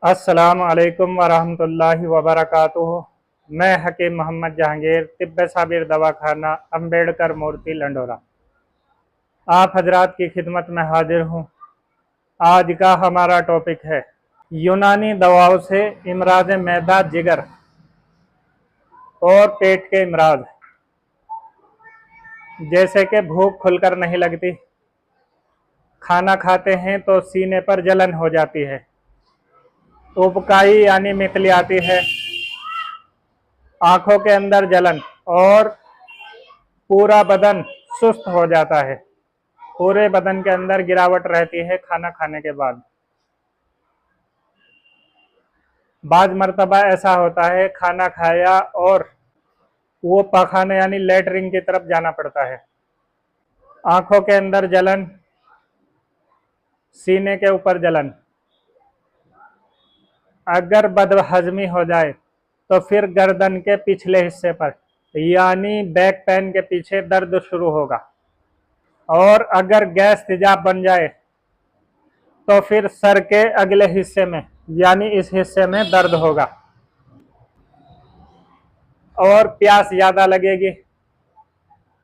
अस्सलाम वालेकुम वरहमतुल्लाहि वबरकातुहू। मैं हकीम मोहम्मद जहांगीर, तिब्बे साबिर दवाखाना, अम्बेडकर मूर्ति, लंडोरा, आप हजरात की खिदमत में हाजिर हूँ। आज का हमारा टॉपिक है यूनानी दवाओं से इमराज मैदा, जिगर और पेट के इमराज, जैसे कि भूख खुलकर नहीं लगती, खाना खाते हैं तो सीने पर जलन हो जाती है, उबकाई यानी मितली आती है, आंखों के अंदर जलन और पूरा बदन सुस्त हो जाता है। पूरे बदन के अंदर गिरावट रहती है खाना खाने के बाद। बाज मर्तबा ऐसा होता है खाना खाया और वो पखाने यानी लेटरिन की तरफ जाना पड़ता है। आंखों के अंदर जलन, सीने के ऊपर जलन। अगर बदहजमी हो जाए तो फिर गर्दन के पिछले हिस्से पर यानी बैक पेन के पीछे दर्द शुरू होगा। और अगर गैस तेजाब बन जाए तो फिर सर के अगले हिस्से में यानी इस हिस्से में दर्द होगा और प्यास ज्यादा लगेगी।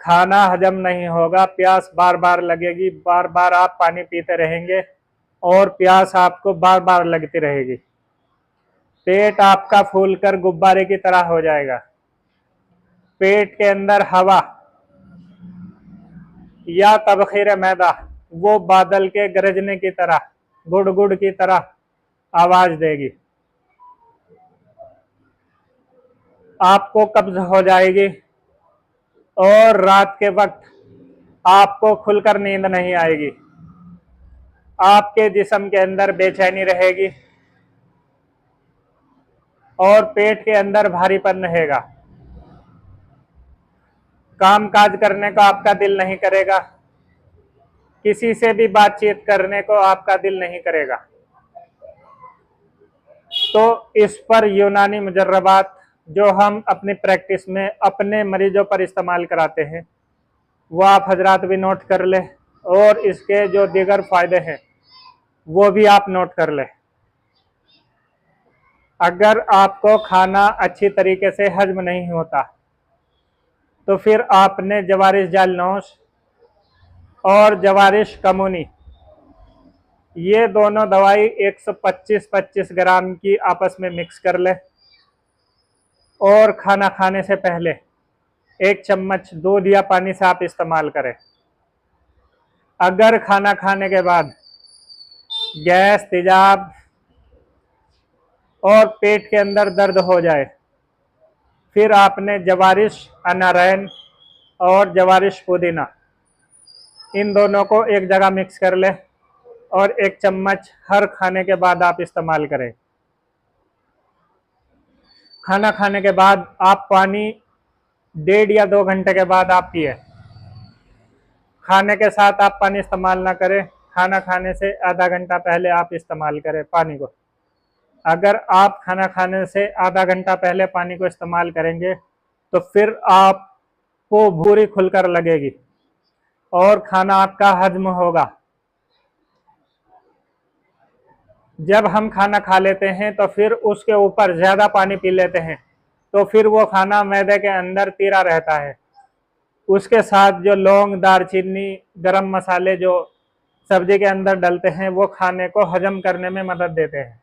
खाना हजम नहीं होगा, प्यास बार बार लगेगी, बार बार आप पानी पीते रहेंगे और प्यास आपको बार बार लगती रहेगी। पेट आपका फूलकर गुब्बारे की तरह हो जाएगा। पेट के अंदर हवा या तबखीर मैदा वो बादल के गरजने की तरह, गुड़ गुड़ की तरह आवाज देगी। आपको कब्ज हो जाएगी और रात के वक्त आपको खुलकर नींद नहीं आएगी। आपके जिस्म के अंदर बेचैनी रहेगी और पेट के अंदर भारीपन रहेगा। काम काज करने को आपका दिल नहीं करेगा, किसी से भी बातचीत करने को आपका दिल नहीं करेगा। तो इस पर यूनानी मुजर्रबात जो हम अपनी प्रैक्टिस में अपने मरीजों पर इस्तेमाल कराते हैं वो आप हजरात भी नोट कर ले और इसके जो दीगर फायदे हैं वो भी आप नोट कर ले। अगर आपको खाना अच्छी तरीके से हजम नहीं होता तो फिर आपने जवारिश जालनोश और जवारिश कमूनी ये दोनों दवाई 125-25 ग्राम की आपस में मिक्स कर ले और खाना खाने से पहले 1 चम्मच दूध या पानी से आप इस्तेमाल करें। अगर खाना खाने के बाद गैस, तेजाब और पेट के अंदर दर्द हो जाए फिर आपने जवारिश अनारैन और जवारिश पुदीना इन दोनों को एक जगह मिक्स कर ले और 1 चम्मच हर खाने के बाद आप इस्तेमाल करें। खाना खाने के बाद आप पानी 1.5 या 2 घंटे के बाद आप पिए। खाने के साथ आप पानी इस्तेमाल ना करें, खाना खाने से आधा घंटा पहले आप इस्तेमाल करें पानी को। अगर आप खाना खाने से आधा घंटा पहले पानी को इस्तेमाल करेंगे तो फिर आपको भूरी खुलकर लगेगी और खाना आपका हजम होगा। जब हम खाना खा लेते हैं तो फिर उसके ऊपर ज्यादा पानी पी लेते हैं तो फिर वो खाना मैदे के अंदर तीरा रहता है। उसके साथ जो लौंग, दालचीनी, गरम मसाले जो सब्जी के अंदर डलते हैं वो खाने को हजम करने में मदद देते हैं।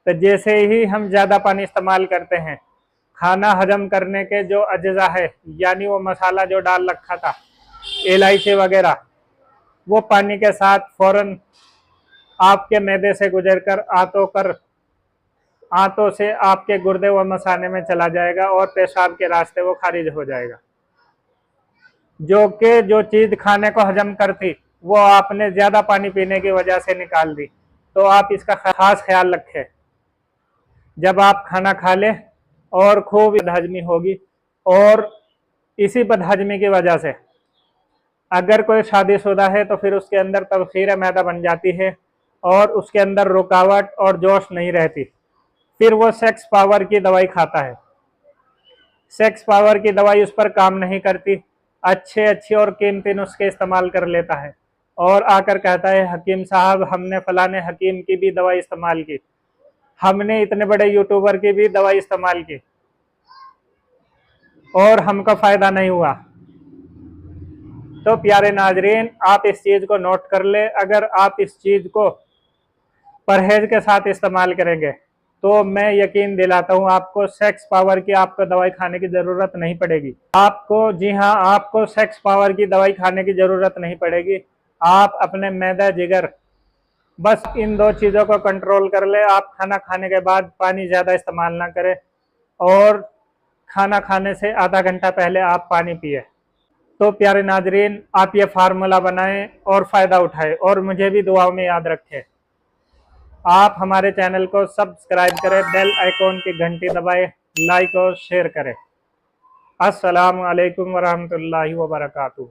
तो जैसे ही हम ज़्यादा पानी इस्तेमाल करते हैं, खाना हजम करने के जो अज्जा है यानी वो मसाला जो डाल रखा था, इलायची वगैरह, वो पानी के साथ फौरन आपके मैदे से गुजरकर आंतों से आपके गुर्दे व मसाने में चला जाएगा और पेशाब के रास्ते वो खारिज हो जाएगा। जो चीज़ खाने को हजम करती वो आपने ज़्यादा पानी पीने की वजह से निकाल दी। तो आप इसका खास ख्याल रखें जब आप खाना खा लें और खूब बदहजमी होगी। और इसी बदहजमी की वजह से अगर कोई शादीशुदा है तो फिर उसके अंदर तबखीर मैदा बन जाती है और उसके अंदर रुकावट और जोश नहीं रहती। फिर वो सेक्स पावर की दवाई खाता है, सेक्स पावर की दवाई उस पर काम नहीं करती, अच्छे और कीमती नुस्खे इस्तेमाल कर लेता है और आकर कहता है हकीम साहब हमने फलाने हकीम की भी दवाई इस्तेमाल की हमने इतने बड़े यूट्यूबर की भी दवाई इस्तेमाल की और हमको फायदा नहीं हुआ। तो प्यारे नाजरीन, आप इस चीज को नोट कर ले, अगर आप इस चीज को परहेज के साथ इस्तेमाल करेंगे तो मैं यकीन दिलाता हूँ आपको सेक्स पावर की आपको दवाई खाने की जरूरत नहीं पड़ेगी। आपको, जी हाँ, आपको सेक्स पावर की दवाई खाने की जरूरत नहीं पड़ेगी। आप अपने मैदा जिगर, बस इन दो चीजों को कंट्रोल कर ले। आप खाना खाने के बाद पानी ज्यादा इस्तेमाल ना करें और खाना खाने से आधा घंटा पहले आप पानी पिए। तो प्यारे नाजरीन, आप ये फार्मूला बनाएं और फायदा उठाएं और मुझे भी दुआओं में याद रखें। आप हमारे चैनल को सब्सक्राइब करें, बेल आइकॉन की घंटी दबाएं, लाइक और शेयर करें। अस्सलामु अलैकुम वरहमतुल्लाहि वबरकातुहू।